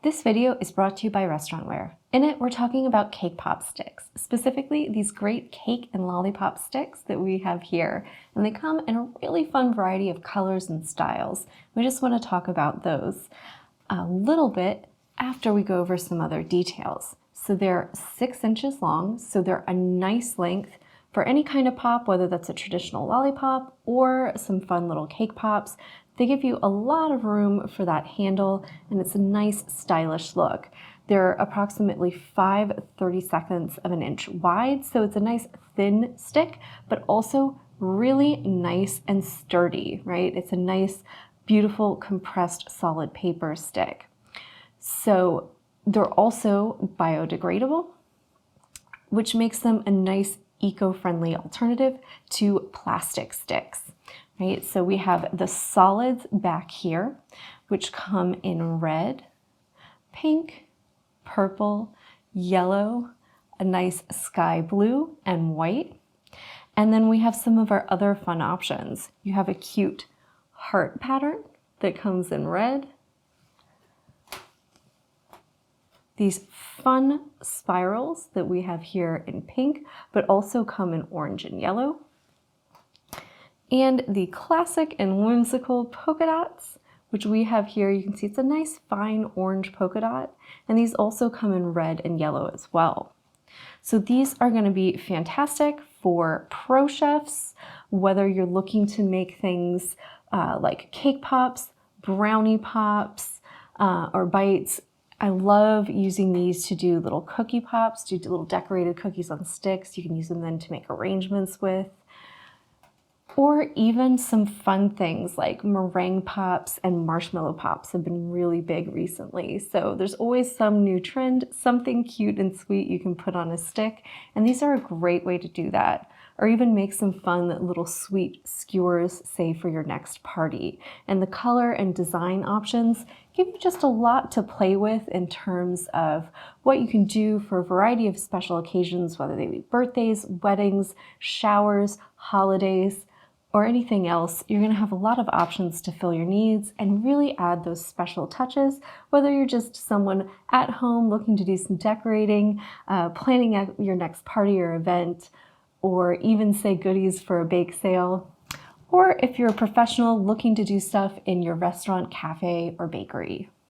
This video is brought to you by Restaurantware. In it, we're talking about cake pop sticks, specifically these great cake and lollipop sticks that we have here. And they come in a really fun variety of colors and styles. We just want to talk about those a little bit after we go over some other details. So they're 6 inches long, so they're a nice length for any kind of pop, whether that's a traditional lollipop or some fun little cake pops. They give you a lot of room for that handle, and it's a nice stylish look. They're approximately 5/32 of an inch wide, so it's a nice thin stick, but also really nice and sturdy, right? It's a nice, beautiful, compressed solid paper stick. So they're also biodegradable, which makes them a nice eco-friendly alternative to plastic sticks. Right, so we have the solids back here, which come in red, pink, purple, yellow, a nice sky blue, and white. And then we have some of our other fun options. You have a cute heart pattern that comes in red. These fun spirals that we have here in pink, but also come in orange and yellow. And the classic and whimsical polka dots, which we have here. You can see it's a nice fine orange polka dot, and these also come in red and yellow as well. So these are going to be fantastic for pro chefs, whether you're looking to make things like cake pops, brownie pops, or bites. I love using these to do little cookie pops, do little decorated cookies on sticks. You can use them then to make arrangements with. Or even some fun things like meringue pops and marshmallow pops have been really big recently. So there's always some new trend, something cute and sweet you can put on a stick. And these are a great way to do that. Or even make some fun little sweet skewers, say, for your next party. And the color and design options give you just a lot to play with in terms of what you can do for a variety of special occasions, whether they be birthdays, weddings, showers, holidays, or anything else. You're gonna have a lot of options to fill your needs and really add those special touches, whether you're just someone at home looking to do some decorating, planning out your next party or event, or even say goodies for a bake sale, or if you're a professional looking to do stuff in your restaurant, cafe, or bakery.